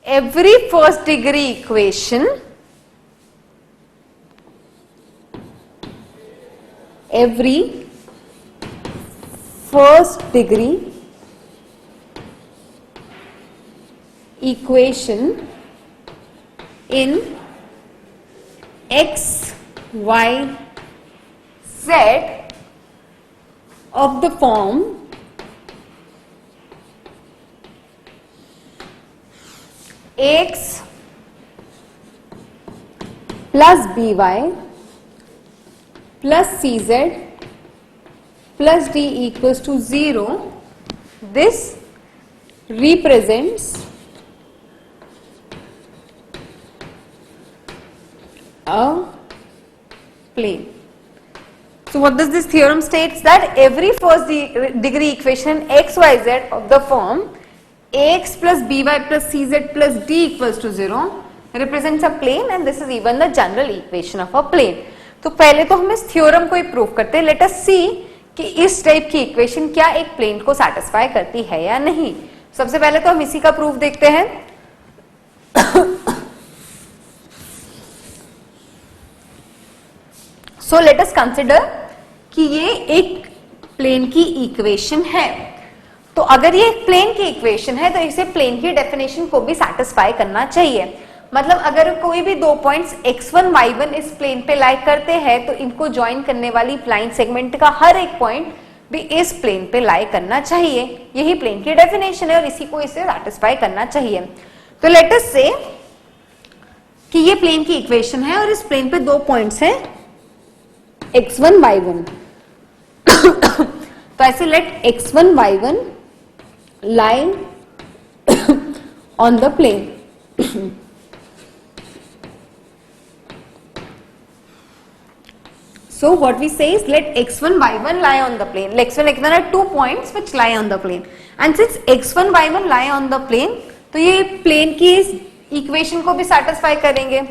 every first degree equation in x, y, z of the form ax plus by plus cz plus d equals to 0, this represents a plane. So what does this theorem states? That every first degree equation x, y, z of the form ax plus by plus cz plus d equals to 0 represents a plane, and this is even the general equation of a plane. तो पहले तो हम इस theorem को ही prove करते हैं. Late us सी कि इस टाइप की इक्वेशन क्या एक प्लेन को सैटिस्फाई करती है या नहीं. सबसे पहले तो हम इसी का प्रूफ देखते हैं. सो लेट अस कंसिडर कि ये एक प्लेन की इक्वेशन है. तो अगर ये एक प्लेन की इक्वेशन है तो इसे प्लेन की डेफिनेशन को भी सैटिस्फाई करना चाहिए. मतलब अगर कोई भी दो पॉइंट्स x1 y1 इस प्लेन पे लाई करते हैं तो इनको ज्वाइन करने वाली लाइन सेगमेंट का हर एक पॉइंट भी इस प्लेन पे लाई करना चाहिए. यही प्लेन की डेफिनेशन है और इसी को इसे सैटिस्फाई करना चाहिए. तो लेट अस से कि ये प्लेन की इक्वेशन है और इस प्लेन पे दो पॉइंट्स हैं x1 y1. तो ऐसे late x1 y1 lie on the plane. So what we say is let x1 y1 lie on the plane. x1 x1 are 2 points which lie on the plane, and since x1 y1 lie on the plane, तो ये plane की इस equation को भी satisfy करेंगे.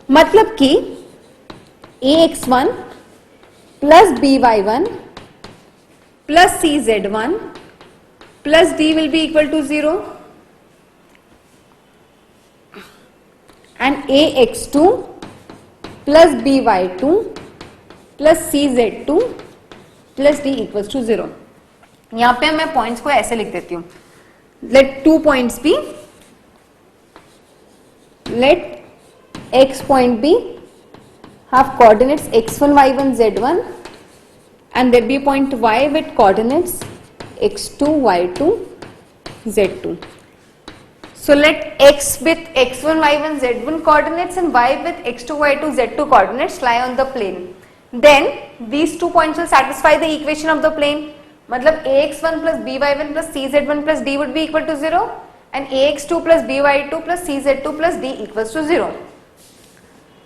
मतलब कि ax1 plus by1 plus cz1 plus d will be equal to 0, and ax2 plus by2 plus cz2 plus d equals to 0. यहां पे मैं पॉइंट्स को ऐसे लिख देती हूं. Let 2 points B, let x point b have coordinates x1 y1 z1 and there be a point y with coordinates x2 y2 z2. So let x with x1 y1 z1 coordinates and y with x2 y2 z2 coordinates lie on the plane. Then these 2 points will satisfy the equation of the plane. मतलब ax1 plus by1 plus cz1 plus d would be equal to 0 and ax2 plus by2 plus cz2 plus d equals to 0.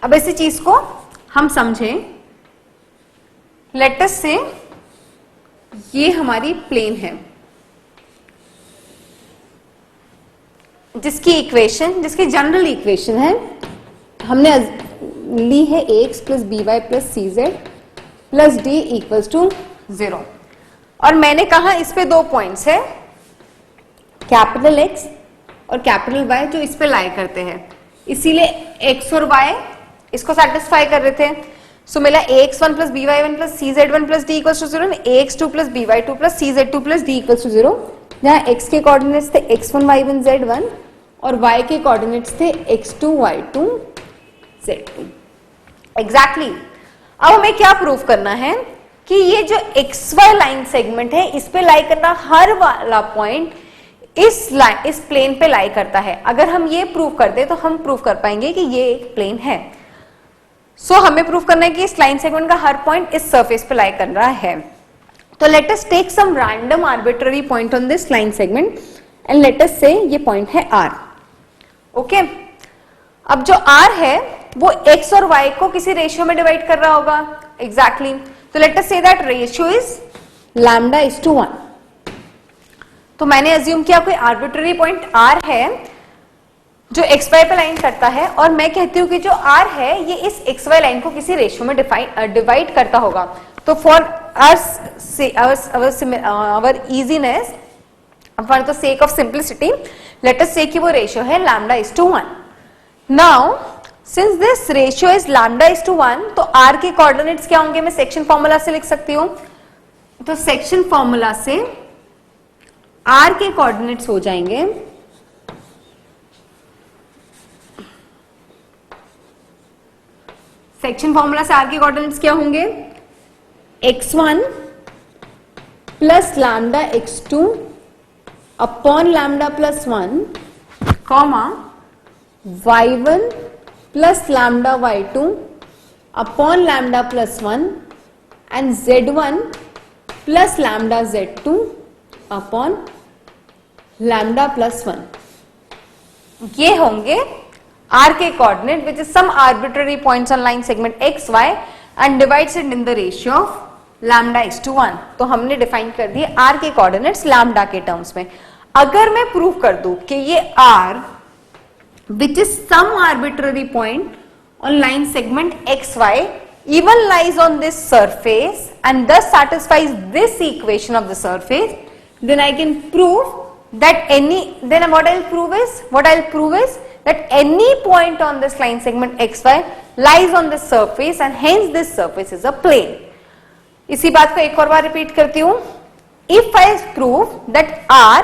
अब इसी चीज को हम समझें. Late us say ये हमारी plane है जिसकी इक्वेशन, जिसकी जनरल इक्वेशन है, हमने ली है ax plus by plus cz plus d equals to 0. और मैंने कहा इस पे दो पॉइंट्स है कैपिटल x और कैपिटल Y जो इस पे लाई करते हैं, इसीलिए x और y इसको सेटिस्फाई कर रहे थे. सो मिला ax1 plus by1 plus cz1 plus d equals to 0 and ax2 plus by2 plus cz2 plus d equals to 0. जहां x के कोऑर्डिनेट्स थे x1 y1 z1 और y के कोऑर्डिनेट्स थे x2 y2 z2. एग्जैक्टली. अब हमें क्या प्रूफ करना है कि ये जो xy लाइन सेगमेंट है इस पे लाई करना हर वाला पॉइंट इस प्लेन पे लाई करता है. अगर हम ये प्रूफ कर दे तो हम प्रूफ कर पाएंगे कि ये एक प्लेन है. सो हमें प्रूफ करना है कि इस लाइन सेगमेंट का हर पॉइंट इस सरफेस पे लाई कर रहा है. तो let us take some random arbitrary point on this line segment and let us say ये पॉइंट है r. ओके. अब जो r है वो x और y को किसी रेशियो में डिवाइड कर रहा होगा. एग्जैक्टली. तो let us say that ratio is lambda is to 1. तो मैंने अज्यूम किया कोई आर्बिट्ररी पॉइंट r है जो xy पे लाइन करता है और मैं कहती हूँ कि जो r है ये इस xy लाइन को किसी रेशियो में डिवाइड करता होगा. तो for our easiness, for the sake of simplicity, let us say कि वो रेशियो है lambda is to 1. Now since this ratio is lambda is to 1, तो r के कोऑर्डिनेट्स क्या होंगे? मैं सेक्शन फॉर्मूला से लिख सकती हूँ. तो सेक्शन फॉर्मूला से r के कोऑर्डिनेट्स हो जाएंगे सेक्शन फॉर्मूला से r के कोऑर्डिनेट्स क्या होंगे? x1 plus lambda x2 upon lambda plus 1 comma y1 plus lambda y2 upon lambda plus 1 and z1 plus lambda z2 upon lambda plus 1. ये होंगे r के coordinate which is some arbitrary points on line segment x y and divides it in the ratio of lambda is to 1. तो हमने define कर दिए r के coordinates lambda के terms में. अगर मैं प्रूव कर दूं कि ये r which is some arbitrary point on line segment xy even lies on this surface and thus satisfies this equation of the surface, then I can prove that then what I'll prove is that any point on this line segment xy lies on this surface and hence this surface is a plane. इसी बात को एक और बार repeat करती हूं. If I prove that r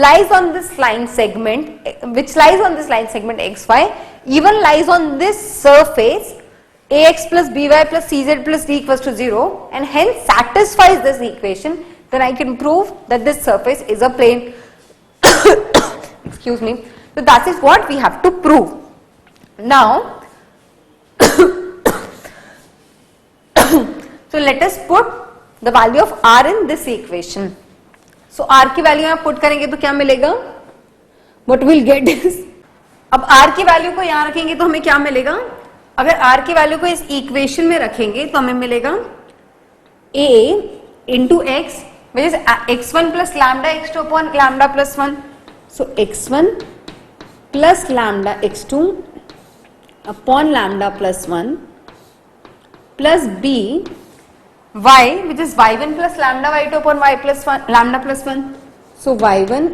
lies on this line segment, which lies on this line segment xy, even lies on this surface ax plus by plus cz plus d equals to 0 and hence satisfies this equation, then I can prove that this surface is a plane. Excuse me. So that is what we have to prove. Now, so let us put the value of r in this equation. So r की value आप put करेंगे तो क्या मिलेगा? What we'll get is, अब r की value को यहां रखेंगे तो हमें क्या मिलेगा? अगर r की वैल्यू को इस इक्वेशन में रखेंगे तो हमें मिलेगा a into x which is x1 plus lambda x2 upon lambda plus 1. So x1 plus lambda x2 upon lambda plus 1 plus b y which is y1 plus lambda y2 upon y plus 1 lambda plus 1. So y1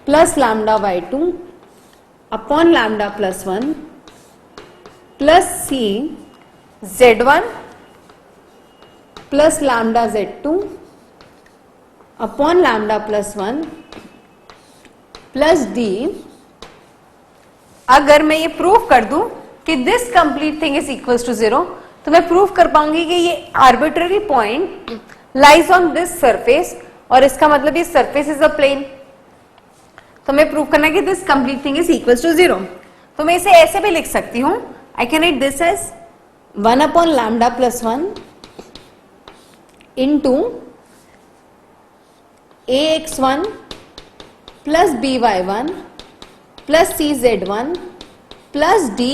plus lambda y2 upon lambda plus 1 plus c z1 plus lambda z2 upon lambda plus 1 plus d. अगर मैं ये prove कर दूं कि this complete thing is equals to 0, तो मैं prove कर पाऊंगी कि ये arbitrary point lies on this surface और इसका मतलब ये सरफेस इज अ प्लेन. तो मैं प्रूव करना कि this complete thing is equals to 0. तो मैं इसे ऐसे भी लिख सकती हूं. I can write this as 1 upon lambda plus 1 into ax1 plus by1 plus cz1 plus d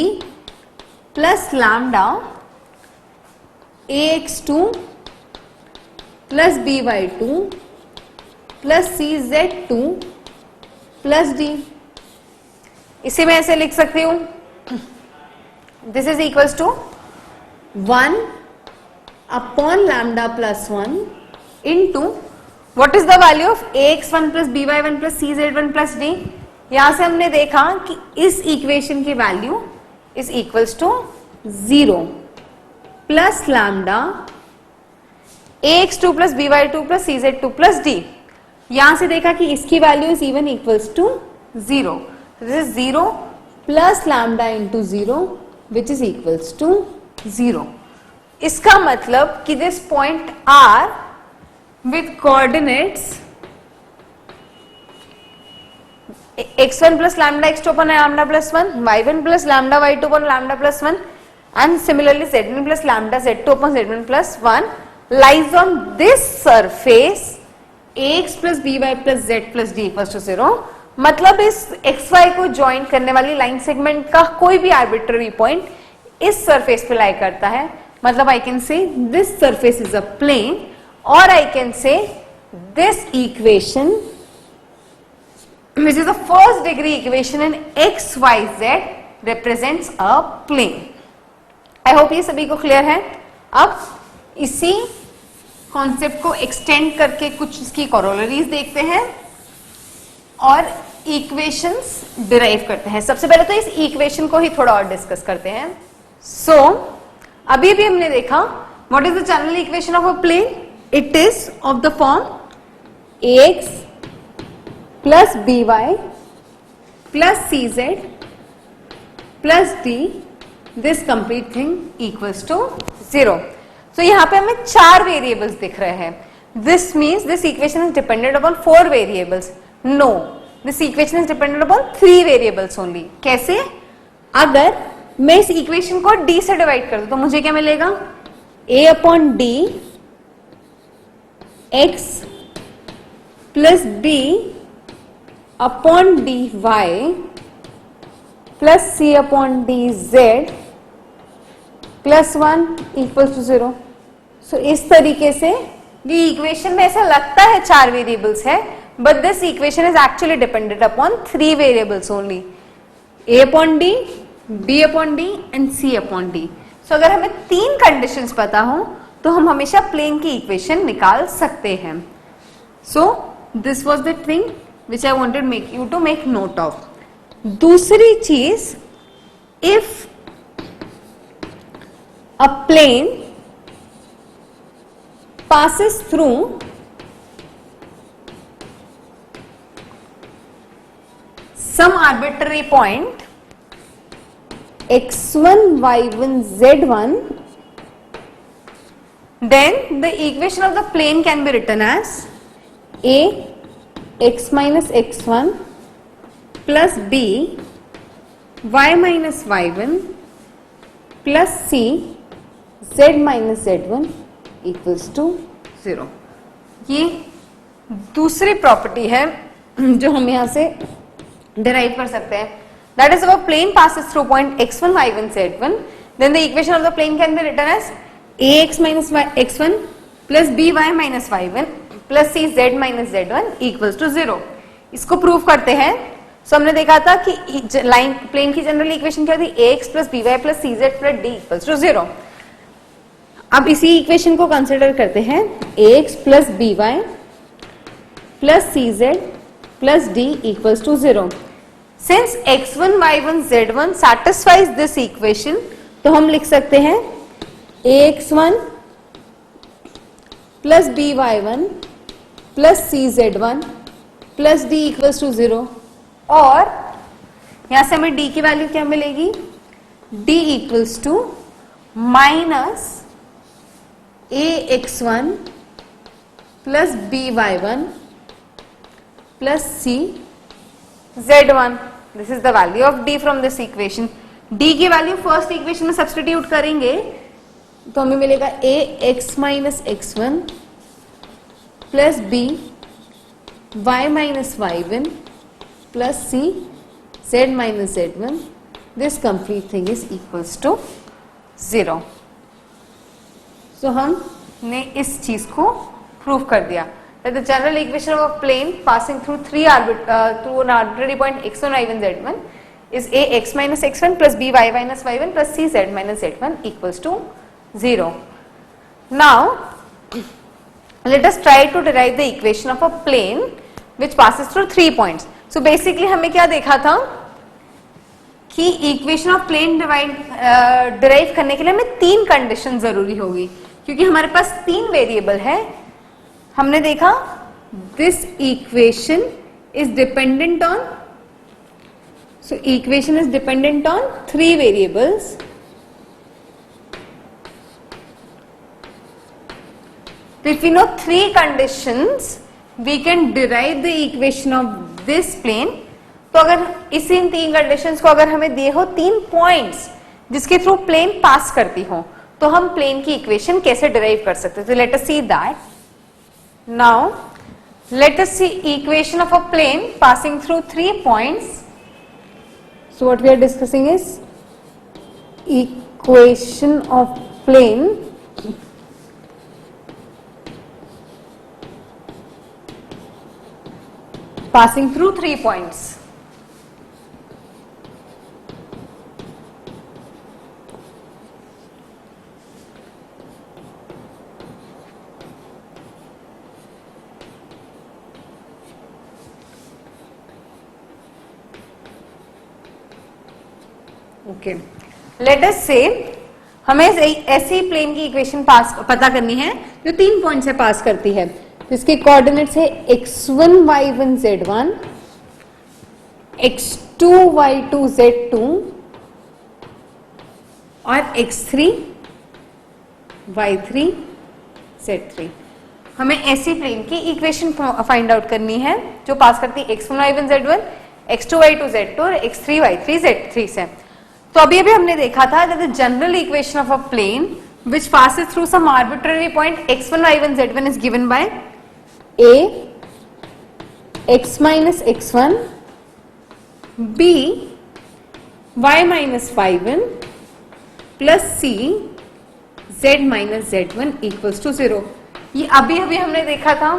plus lambda ax2 plus by2 plus cz2 plus d. इसे मैं ऐसे लिख सकती हूं. This is equals to 1 upon lambda plus 1 into what is the value of ax1 plus by1 plus cz1 plus d. यहां से हमने देखा कि इस इक्वेशन की value is equals to 0 plus lambda ax2 plus by2 plus cz2 plus d. यहां से देखा कि इसकी value is even equals to 0. This is 0 plus lambda into 0 which is equals to 0. इसका मतलब कि this point r with coordinates x1 plus lambda x2 upon lambda plus 1, y1 plus lambda y2 upon lambda plus 1 and similarly z1 plus lambda z2 upon z1 plus 1 lies on this surface ax plus by plus z plus d equals to 0. मतलब इस xy को join करने वाली line segment का कोई भी arbitrary point इस surface पे लाई करता है. मतलब I can say this surface is a plane or I can say this equation which is the first degree equation in x y z represents a plane. I hope ये सभी को clear है. अब इसी कॉन्सेप्ट को extend करके कुछ इसकी कोरोलरीज देखते हैं. और इक्वेशंस डिराइव करते हैं। सबसे पहले तो इस इक्वेशन को ही थोड़ा और डिस्कस करते हैं। सो अभी भी हमने देखा what is the general equation of a plane, it is of the form ax plus by plus cz plus d, this complete thing equals to 0। तो यहां पे हमें 4 वेरिएबल्स दिख रहे हैं। This means this equation is dependent upon 4 variables. No, this equation is dependent upon 3 variables only. कैसे? अगर मैं इस इक्वेशन को d से डिवाइड कर दूं तो मुझे क्या मिलेगा? a upon d x plus b upon dy plus c upon dz plus 1 equal to 0। So इस तरीके से ये इक्वेशन में ऐसा लगता है 4 वेरिएबल्स है, but this equation is actually dependent upon 3 variables only, a upon d, b upon d and c upon d। सो अगर हमें 3 कंडीशंस पता हो तो हम हमेशा प्लेन की इक्वेशन निकाल सकते हैं। So this was the thing which I wanted make you to make note of. दूसरी चीज, if a plane passes through some arbitrary point x1, y1, z1, then the equation of the plane can be written as a x minus x1 plus b y minus y1 plus c z minus z1 equals to 0। ये दूसरी property है जो हम यहां से derive कर सकते हैं। That is our plane passes through point x1, y1, z1, then the equation of the plane can be written as ax minus x1 plus by minus y1 plus cz minus z1 equals to 0। इसको prove करते हैं। सो हमने देखा था कि line plane की general equation क्या थी? ax plus by plus cz plus d equals to 0। अब इसी इक्वेशन को कंसिडर करते हैं ax plus by plus cz plus d equals to 0। Since x1, y1, z1 satisfies this equation, तो हम लिख सकते हैं ax1 plus by1 plus cz1 plus d equals to 0। और यहां से हमें d की वैल्यू क्या मिलेगी? d equals to minus ax1 plus by1 plus cz1। This is the value of d from this equation. d की वैल्यू फर्स्ट इक्वेशन में substitute करेंगे तो हमें मिलेगा ax minus x1 plus b y minus y1 plus c z minus z1, this complete thing is equals to 0। so हमने इस चीज को प्रूव कर दिया that the general equation of a plane passing through through an arbitrary point x1, y1, z1 is ax minus x1 plus by minus y1 plus cz minus z1 equals to 0। now let us try to derive the equation of a plane which passes through 3 points। So basically हमें क्या देखा था कि equation of plane derive करने के लिए हमें 3 condition जरूरी होगी, क्योंकि हमारे पास 3 वेरिएबल है। हमने देखा this equation is dependent on, so equation is dependent on 3 variables. If we know 3 conditions we can derive the equation of this plane. तो अगर इसी 3 कंडीशंस को अगर हमें दिए हो 3 पॉइंट्स जिसके थ्रू प्लेन पास करती हो, तो हम प्लेन की इक्वेशन कैसे डिराइव कर सकते हैं? तो let us see that. Now let us see equation of a plane passing through 3 points. So what we are discussing is equation of plane passing through 3 points। Okay, let us say हमें ऐसी plane की equation पास पता करनी है जो 3 point से पास करती है, जिसके कोऑर्डिनेट्स है x1 y1 z1, x2 y2 z2 और x3 y3 z3। हमें ऐसी प्लेन की इक्वेशन फाइंड आउट करनी है जो पास करती है x1 y1 z1, x2 y2 z2 और x3 y3 z3 से। तो अभी हमने देखा था that the general equation of a plane which passes through some arbitrary point x1 y1 z1 is given by a x minus x1 b y minus y1 plus c z minus z1 equals to 0। ये अभी हमने देखा था।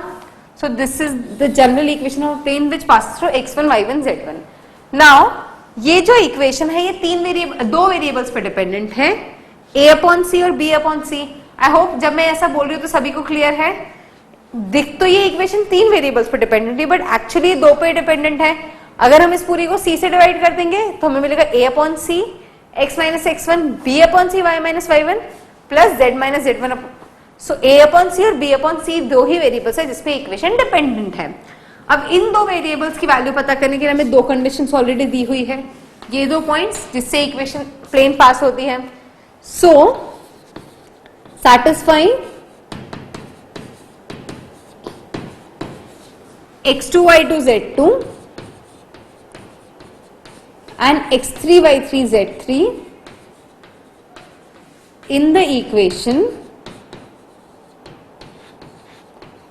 So this is the general equation of a plane which passes through x1 y1 z1। Now ये जो equation है ये दो वेरिएबल्स पे डिपेंडेंट है, a अपॉन सी और b upon C. I hope जब मैं ऐसा बोल रही हूँ तो सभी को क्लियर है। दिख तो ये इक्वेशन 3 वेरिएबल्स पे डिपेंडेंट है, बट एक्चुअली 2 पे डिपेंडेंट है। अगर हम इस पूरी को c से डिवाइड कर देंगे तो हमें मिलेगा a upon C x minus x1 b upon C y minus y1 plus z minus z1। So a upon C और b अपॉन सी दो ही वेरिएबल्स है जिसपे इक्वेशन डिपेंडेंट है। अब इन दो वेरिएबल्स की वैल्यू पता करने के लिए हमें दो कंडीशंस ऑलरेडी दी हुई है, ये दो पॉइंट्स जिससे इक्वेशन प्लेन पास होती है। सो satisfying x2 y2 z2 and x3 y3 z3 in the equation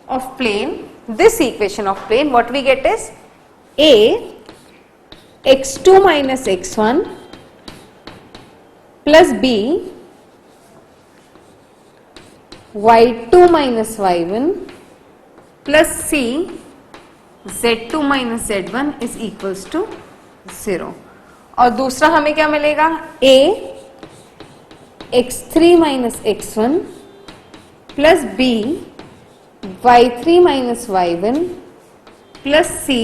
of plane, this equation of plane, what we get is a x2 minus x1 plus b y2 minus y1 plus c z2 minus z1 is equals to 0। और दूसरा हमें क्या मिलेगा, a x3 minus x1 plus b y3 minus y1 plus c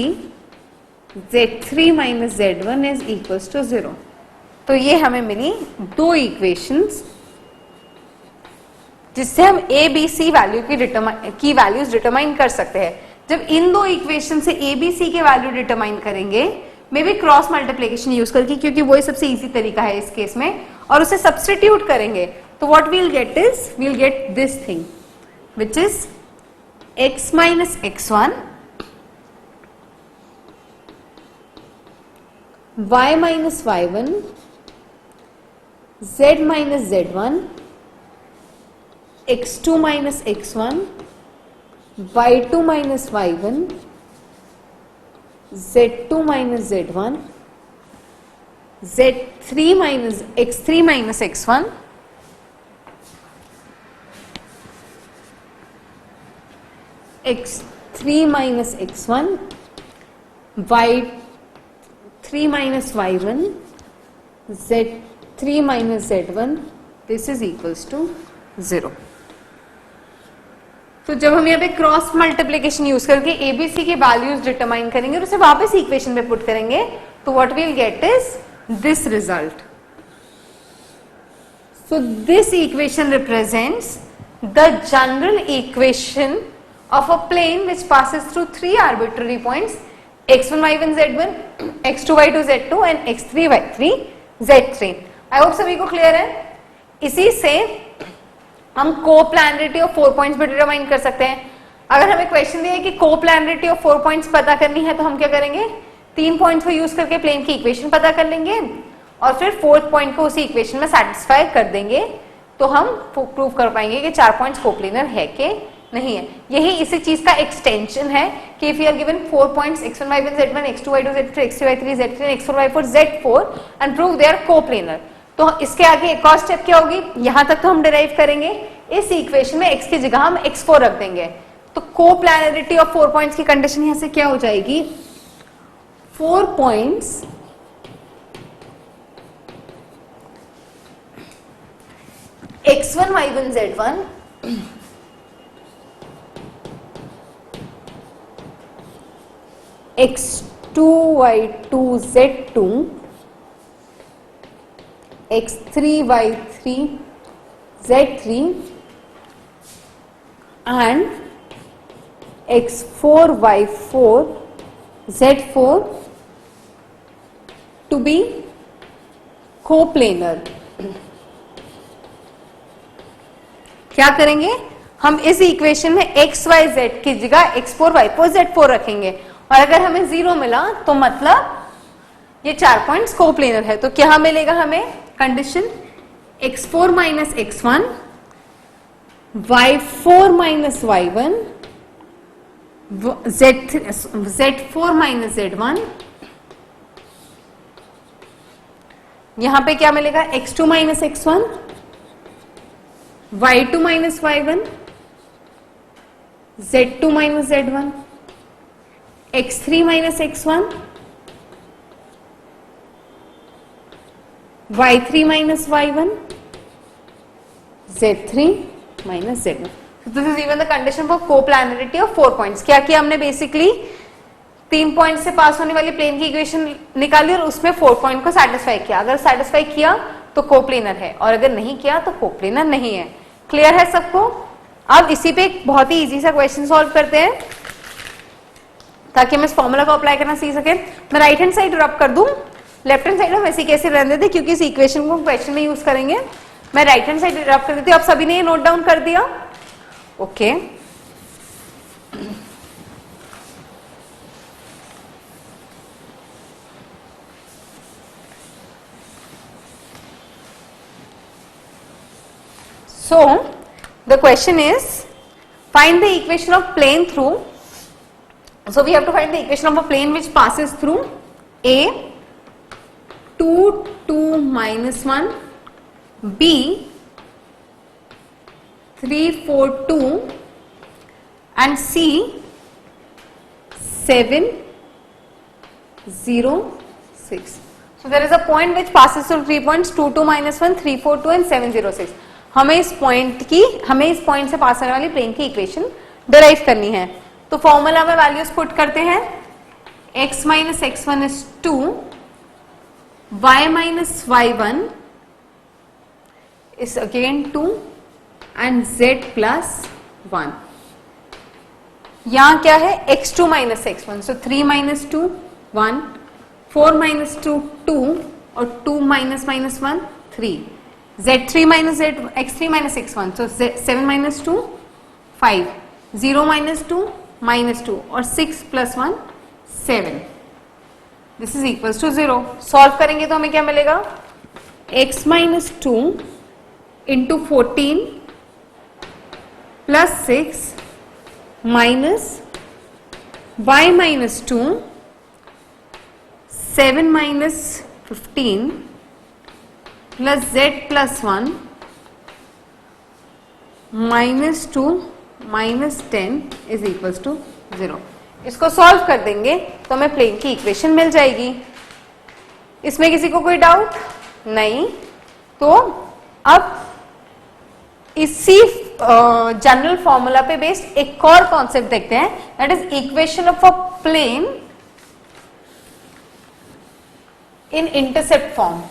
z3 minus z1 is equals to 0। तो ये हमें मिली दो equations जिससे हम a b c वैल्यू की वैल्यूज डिटरमाइन कर सकते हैं। जब इन दो इक्वेशन से a b c के वैल्यू डिटरमाइन करेंगे, may be cross multiplication use करके, क्योंकि वही सबसे इजी तरीका है इस केस में, और उसे सब्स्टिट्यूट करेंगे तो what we'll get is, we'll get this thing which is x minus x1 y minus y1 z minus z1 x2 minus x1 y2 minus y1 z2 minus z1 z3 minus x3 minus x1 x3 minus x1 y3 minus y1 z3 minus z1 this is equals to 0। तो जब हम यहाँ पे cross multiplication use करके ABC के values determine करेंगे और उसे वापस इक्वेशन में पुट करेंगे तो what we'll get is this result. So this equation represents the general equation of a plane which passes through 3 arbitrary points x1 y1 z1, x2 y2 z2 and x3 y3 z3। I hope सभी को clear है। इसी से हम coplanarity of 4 points भी determine कर सकते हैं। अगर हमें क्वेश्चन दिया है कि कोप्लानरिटी ऑफ 4 पॉइंट्स पता करनी है तो हम क्या करेंगे, 3 पॉइंट्स को यूज करके प्लेन की इक्वेशन पता कर लेंगे और फिर 4th पॉइंट को उसी इक्वेशन में सेटिस्फाई कर देंगे तो हम प्रूव कर पाएंगे कि 4 पॉइंट्स कोप्लेनर है कि नहीं है। यही इसी चीज का एक्सटेंशन है कि if you are given 4 points x1 y1 z1 x2 y2 z3 x3 y3 z3 and x4 y4 z4 and prove they are coplanar, तो इसके आगे एक और स्टेप क्या होगी, यहां तक तो हम डिराइव करेंगे, इस इक्वेशन में x की जगह हम x4 रख देंगे। तो कोप्लानरिटी ऑफ 4 पॉइंट्स की कंडीशन यहां से क्या हो जाएगी, 4 points x1 y1 z1 x2 x2y2 z2 x3y3 z3 and x4y4 z4 to be coplanar। क्या करेंगे हम इस इक्वेशन में x y z की जगह x4 y4 z4 रखेंगे और अगर हमें 0 मिला तो मतलब ये 4 पॉइंट्स कोप्लेनर है। तो क्या मिलेगा हमें condition x4 minus x1 y4 minus y1 z4 minus z1। यहां पे क्या मिलेगा x2 minus x1 y2 minus y1 z2 minus z1 x3 minus x1 y3 minus y1 z3 minus z1। This is even the condition for coplanarity of 4 points. क्या किया हमने basically 3 point से पास होने वाली प्लेन की इक्वेशन निकाली और उसमें 4 पॉइंट को सेटिस्फाई किया। अगर सेटिस्फाई किया तो कोप्लेनर है और अगर नहीं किया तो कोप्लेनर नहीं है। क्लियर है सबको? अब इसी पे एक बहुत ही इजी सा क्वेश्चन सॉल्व करते हैं ताकि हम इस फॉर्मूला को अप्लाई करना सीख सके। मैं राइट हैंड साइड रब कर दूं, लेफ्ट हैंड साइड में वैसे कैसे रहने देते क्योंकि इस इक्वेशन को क्वेश्चन में यूज करेंगे। मैं राइट हैंड साइड रब कर देती हूँ। आप सभी ने ये नोट डाउन कर दिया? Okay So, the question is, find the equation of plane through, so we have to find the equation of a plane which passes through A, 2, 2 minus 1, B, 3, 4, 2 and C, 7, 0, 6. So, there is a point which passes through 3 points, 2, 2 minus 1, 3, 4, 2 and 7, 0, 6. हमें इस point से पास होने वाली plane की equation derive करनी है। तो formula में वैल्यूज पुट करते हैं। x minus x1 is 2, y minus y1 is again 2 and z plus 1। यहां क्या है x2 माइनस x1, सो 3 माइनस 2 1, 4 माइनस 2 2 और 2 minus minus 1 3, z3 minus x3 minus x1, so 7 minus 2 5, 0 minus 2 minus 2 और 6 plus 1 7। This is equals to 0। Solve करेंगे तो हमें क्या मिलेगा x minus 2 into 14 plus 6 minus y minus 2 7 minus 15 plus z plus 1 minus 2 minus 10 is equals to 0। इसको solve कर देंगे तो हमें प्लेन की इक्वेशन मिल जाएगी। इसमें किसी को कोई डाउट नहीं? तो अब इसी जनरल फॉर्मूला पे बेस्ड एक और कॉन्सेप्ट देखते हैं, that is equation of a plane in intercept form.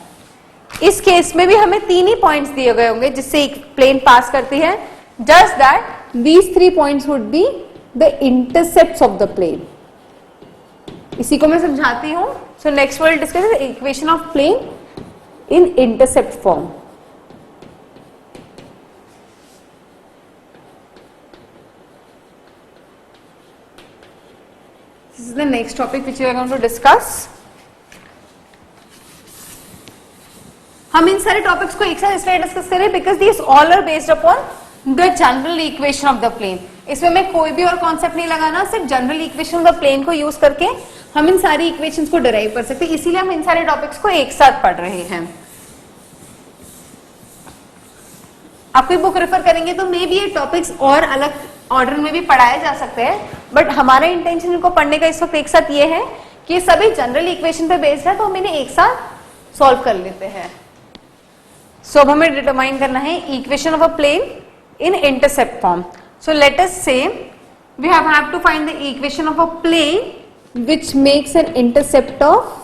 इस केस में भी हमें 3 ही पॉइंट्स दिए गए होंगे जिससे एक प्लेन पास करती है। Just that these 3 points would be the intercepts of the plane. इसी को मैं समझाती हूं। So next will discuss equation of plane in intercept form. This is the next topic which we are going to discuss. हम इन सारे topics को एक साथ इसलिए डिस्कस करें because these all are based upon the general equation of the plane. इसमें मैं कोई भी और कॉन्सेप्ट नहीं लगाना, सिर्फ general equation of the plane को यूज करके हम इन सारी इक्वेशंस को डिराइव कर सकते हैं। इसीलिए हम इन सारे टॉपिक्स को एक साथ पढ़ रहे हैं। आप कोई बुक रेफर करेंगे तो मे बी ये टॉपिक्स और अलग ऑर्डर में भी पढ़ाए जा सकते हैं, बट हमारा इंटेंशन इनको पढ़ने का इस वक्त एक साथ ये है कि सभी जनरल इक्वेशन पे बेस्ड है तो हम इन्हें एक साथ सॉल्व कर लेते हैं। सो अब हमें डिटरमाइन करना है equation of a plane in intercept form. So let us say we have to find the equation of a plane which makes an intercept of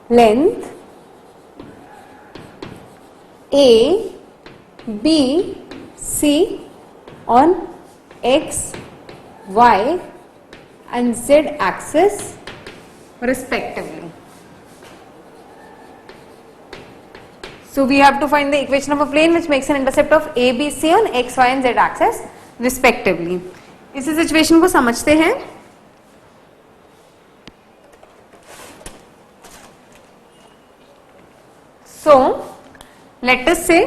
length A, B, C on X, Y and Z axis respectively. So we have to find the equation of a plane which makes an intercept of A, B, C on X, Y and Z axis respectively. इसी situation को समझते हैं. So let us say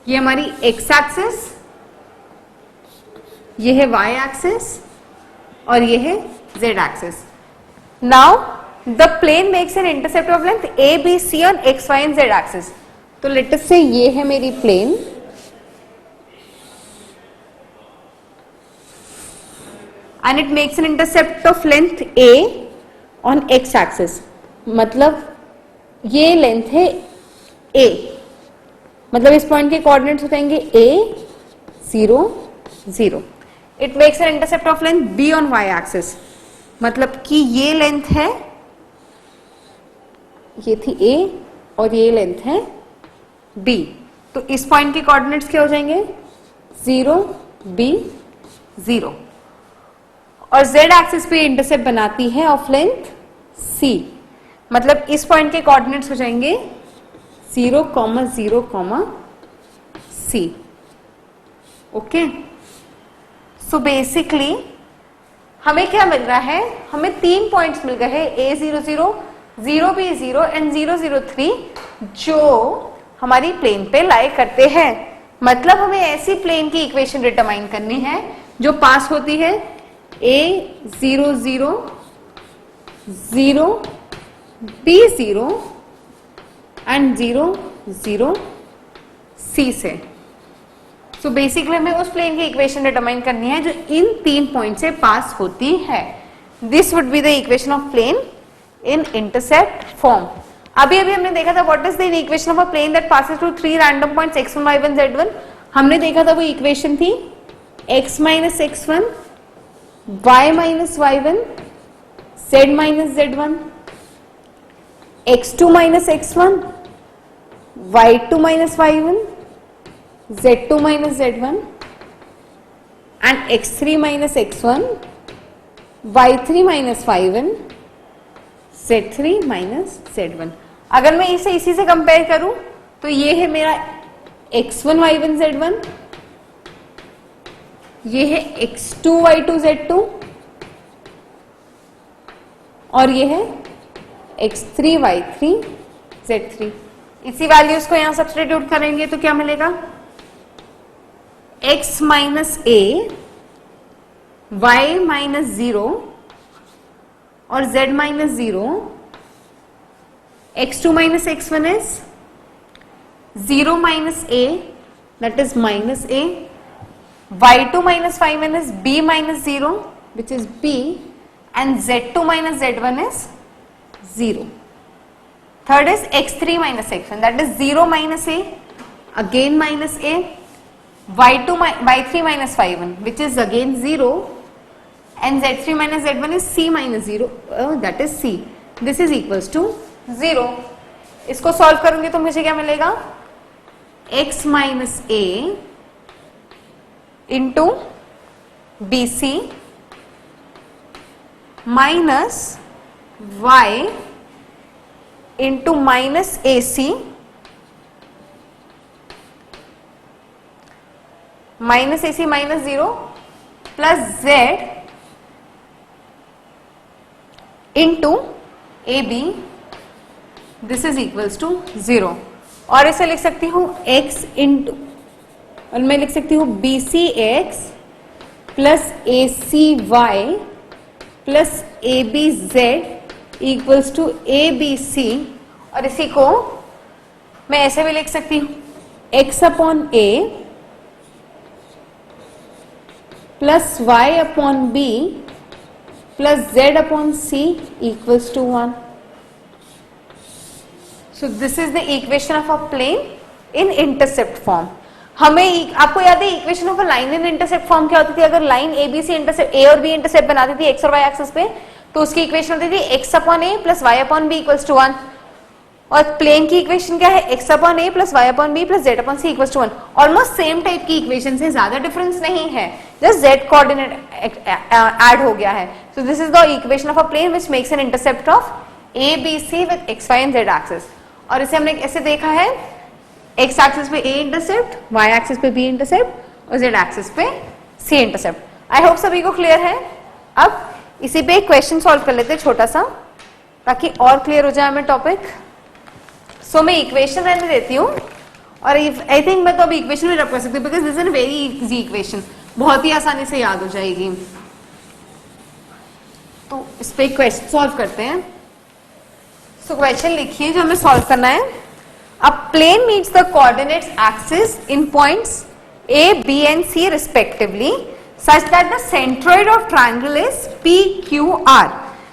ये हमारी x axis, ये है y axis और ये है z axis. Now the plane makes an intercept of length a, b, c on x, y and z axis. तो लेट अस से ये है मेरी plane and it makes an intercept of length a on x axis. मतलब ये length है a, मतलब इस point के कोऑर्डिनेट्स हो जाएंगे a 0 0. It makes an intercept of length b on y axis. मतलब कि ये लेंथ है, ये थी a और ये लेंथ है b. तो इस पॉइंट के कोऑर्डिनेट्स क्या हो जाएंगे 0 b 0. और z एक्सिस पे इंटरसेप्ट बनाती है ऑफ लेंथ c. मतलब इस पॉइंट के कोऑर्डिनेट्स हो जाएंगे 0, 0, c. ओके. सो बेसिकली हमें क्या मिल रहा है, हमें 3 पॉइंट्स मिल गए हैं a 0 0, 0 b 0 एंड 0 0 3 जो हमारी प्लेन पे लाई करते हैं. मतलब हमें ऐसी प्लेन की इक्वेशन डिटरमाइन करनी है जो पास होती है a 0 0 0 b 0 एंड 0 0 c से. सो बेसिकली हमें उस प्लेन की इक्वेशन डिटरमाइन करनी है जो इन 3 पॉइंट से पास होती है. This would be the equation of plane in intercept form. अभी हमने देखा था what is the equation of a plane that passes through 3 random points x1 y1 z1. हमने देखा था वो इक्वेशन थी x minus x1 y minus y1 z minus z1, x2 minus x1 y2 minus y1 z2 minus z1 and x3 minus x1 y3 minus y1 z3 minus z1. अगर मैं इसे इसी से कंपेयर करूं तो ये है मेरा x1 y1 z1, ये है x2 y2 z2 और ये है x3 y3 z3. इसी वैल्यूज को यहां सब्स्टिट्यूट करेंगे तो क्या मिलेगा x minus a, y minus 0 और z minus 0. x2 minus x1 is 0 minus a, that is minus a. y2 minus y1 is b minus 0, which is b, and z2 minus z1 is 0. Third is x3 minus x1, that is 0 minus a, again minus a, y3 minus y1, which is again 0, and z3 minus z1 is c minus 0, that is c. This is equals to 0. इसको solve करूंगी तो मुझे क्या मिलेगा x minus a into bc minus y into minus ac minus ac minus 0 plus z into ab. This is equals to 0. और इसे लिख सकती हूँ x इंटू, और मैं लिख सकती हूँ B C X plus A C Y plus A B Z equals to A B C. और इसी को मैं ऐसे भी लिख सकती हूँ x upon A plus Y upon B plus z upon C equals to 1. So this is the equation of a plane in intercept form. हमें आपको याद है equation of a line in intercept form क्या होती थी? अगर line A B C intercept A और B intercept बनाती थी एक्स और वाई एक्सिस पे, तो उसकी इक्वेशन होती थी X upon A plus Y upon B equals to 1। और प्लेन की इक्वेशन क्या है? X upon A plus Y upon B plus Z upon C equals to 1। Almost same type की इक्वेशन से, ज्यादा डिफरेंस नहीं है, जस्ट जेड कोऑर्डिनेट ऐड हो गया है। So this is the equation of a plane which makes an intercept of A B C with X Y and Z axis. और इसे हमने ऐसे देखा है, एक्स एक्सिस पे ए इंटरसेप्ट, वाई एक्सिस पे बी इंटरसेप्ट और जेड एक्सिस पे सी इंटरसेप्ट। आई होप सभी को क्लियर है। अब इसी पे एक क्वेश्चन सॉल्व कर लेते हैं छोटा सा, ताकि और क्लियर हो जाए हमें टॉपिक। सो मैं इक्वेशन रहने देती हूँ, और आई थिंक मैं तो अभी इक्वेशन भी रख कर सकती हूँ, because this is a very easy equation, बहुत ही आसानी से याद हो जाएगी। तो इस पे क्वेश्चन सॉल्व करते हैं। सो क्वेश्चन लिखिए जो हमें सॉल्व करना है। A plane meets the coordinates axis in points A, B and C respectively such that the centroid of triangle is PQR.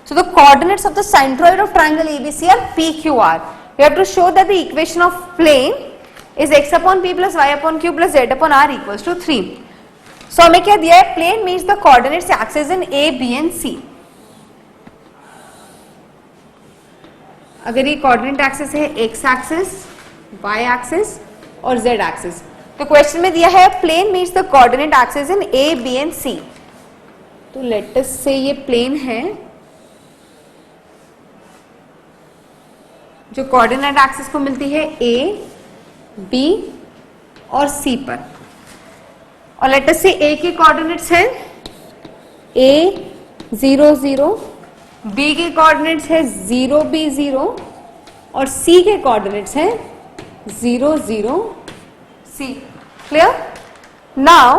So the coordinates of the centroid of triangle ABC are PQR. We have to show that the equation of plane is x upon P plus y upon Q plus z upon R equals to 3. So हमें क्या दिया है? Plane meets the coordinates axis in A, B and C. अगर ये coordinate axis है x axis, y axis और z axis, तो question में दिया है plane meets the coordinate axis in a, b and c। तो लेट अस से ये प्लेन है जो कोऑर्डिनेट एक्सिस को मिलती है a, b और c पर। और लेट अस से a के कोऑर्डिनेट्स हैं a 0 0, b के कोऑर्डिनेट्स है 0 b 0 और c के कोऑर्डिनेट्स हैं 0 0 c। Clear? Now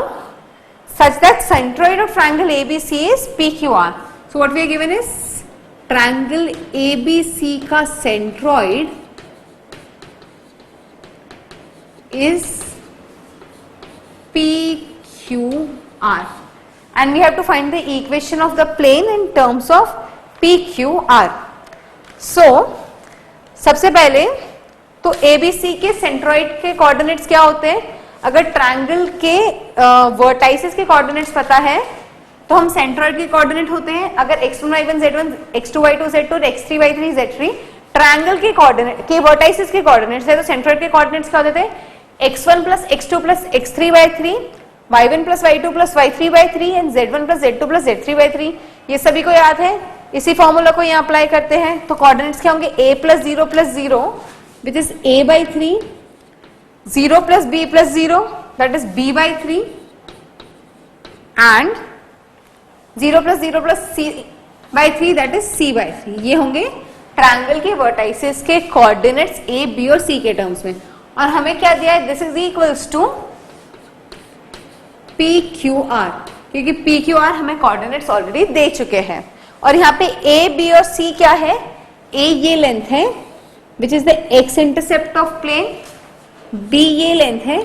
such that centroid of triangle ABC is PQR. So what we are given is triangle ABC का centroid is PQR and we have to find the equation of the plane in terms of PQR. So सबसे पहले तो ABC के centroid के coordinates क्या होते हैं? अगर ट्रायंगल के वर्टाइसेस के कोऑर्डिनेट्स पता है तो हम सेंट्रॉइड के कोऑर्डिनेट होते हैं। अगर x1 y1 z1 x2 y2 z2 और x3 y3 z3 ट्रायंगल के कोऑर्डिनेट के वर्टाइसेस के कोऑर्डिनेट्स है, तो सेंट्रॉइड के कोऑर्डिनेट्स क्या होते हैं? x1 plus x2 plus x3 y3, y1 plus y2 plus y3 y3 and z1 plus z2 plus z3 y3। ये सभी को याद है, इसी फॉर्मूला को यहाँ अप्लाई करते हैं। तो कोऑर्डिनेट्स क्या होंगे? a plus 0 which is a by 3, 0 plus b plus 0 that is b by 3 and 0 plus 0 plus c by 3 that is c by 3। ये होंगे ट्रायंगल के वर्टाइसेस के कोऑर्डिनेट्स a, b और c के टर्म्स में। और हमें क्या दिया है? This is equals to PQR, क्योंकि PQR हमें कोऑर्डिनेट्स ऑलरेडी दे चुके हैं। और यहाँ पे a, b और c क्या है? a ये लेंथ है which is the x intercept of plane, b ये लेंथ है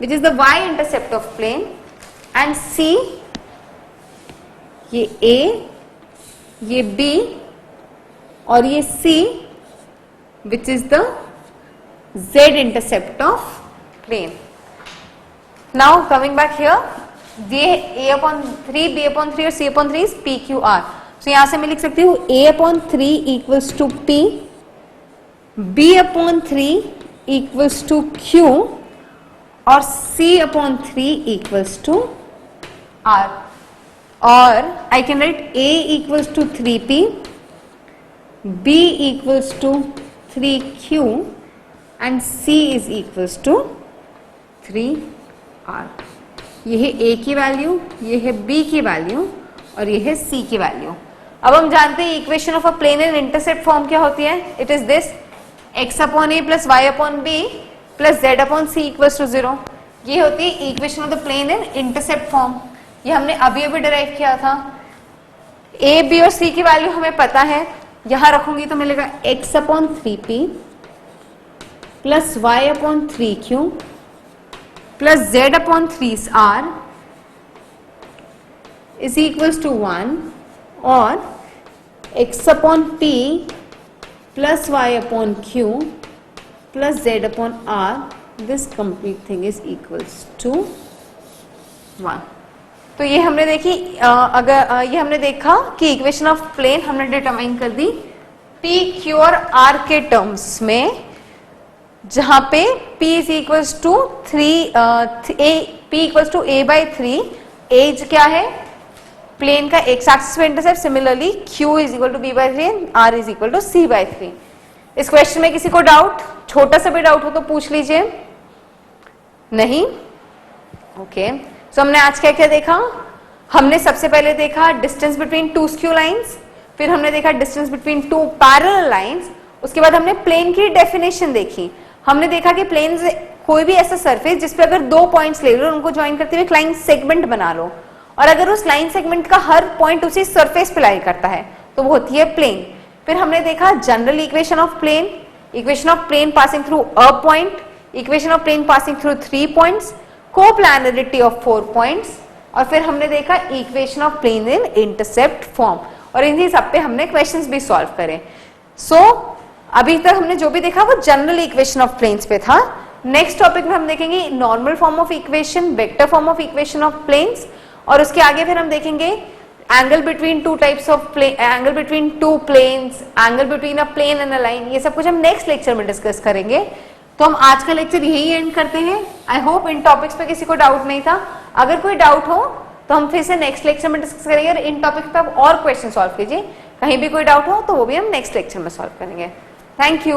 which is the y intercept of plane and c ये a, ये b और ये c which is the z intercept of plane. Now coming back here, ये a upon 3, b upon 3 और c upon 3 is PQR. So यहाँ से मैं लिख सकती हूँ a upon 3 equals to p, b upon 3 equals to q और c upon 3 equals to r. और I can write a equals to 3p, b equals to 3q and c is equals to 3r. ये है a की value, ये है b की value और ये है c की वैल्यू। अब हम जानते हैं equation of a plane and intercept form क्या होती है? It is this x upon a plus y upon b plus z upon c equals to 0। ये होती है equation of the plane and intercept form. ये हमने अभी अभी डिराइव किया था। a, b और c की वैल्यू हमें पता है, यहां रखूंगी तो मिलेगा x upon 3p plus y upon 3q plus z upon 3r is equals to 1 और x upon p plus y upon q plus z upon r this complete thing is equals to 1। तो ये हमने देखी ये हमने देखा कि equation of plane हमने डिटरमाइन कर दी पी क्यू और आर के टर्म्स में, जहां पे P is equals to a by 3, एज क्या है प्लेन का एक्स एक्सिस पे intercept, similarly Q is equal to B by 3 and R is equal to C by 3। इस क्वेश्चन में किसी को डाउट, छोटा सा भी डाउट हो तो पूछ लीजिए। नहीं? ओके। सो हमने आज क्या क्या देखा? हमने सबसे पहले देखा distance between two skew lines, फिर हमने देखा distance between two parallel lines, उसके बाद हमने प्लेन की डेफिनेशन देखी। हमने देखा कि प्लेन कोई भी ऐसा सरफेस जिसपे अगर दो पॉइंट्स ले लो और उनको ज्वाइन करते हुए एक लाइन सेगमेंट बना लो, और अगर उस लाइन सेगमेंट का हर पॉइंट उसी सरफेस पे लाई करता है तो वो होती है प्लेन। फिर हमने देखा general equation of plane, equation of plane passing through a point, equation of plane passing through 3 points, coplanarity of 4 points, और फिर हमने देखा equation of plane in intercept form, और इन्हीं सब पे हमने क्वेश्चंस भी सॉल्व करे। अभी तक हमने जो भी देखा वो जनरल इक्वेशन ऑफ प्लेन्स पे था। नेक्स्ट टॉपिक में हम देखेंगे normal form of equation, vector form of equation of planes, और उसके आगे फिर हम देखेंगे angle between two types of angle between two planes, angle between a plane and a line. ये सब कुछ हम नेक्स्ट लेक्चर में डिस्कस करेंगे। तो हम आज का लेक्चर यही एंड करते हैं। आई होप इन टॉपिक्स पे किसी को डाउट नहीं था। अगर कोई डाउट हो तो हम फिर से नेक्स्ट लेक्चर में डिस्कस करेंगे, और इन टॉपिक्स पे आप और क्वेश्चन सॉल्व कीजिए। कहीं भी कोई डाउट हो तो वो भी हम नेक्स्ट लेक्चर में सॉल्व करेंगे। Thank you.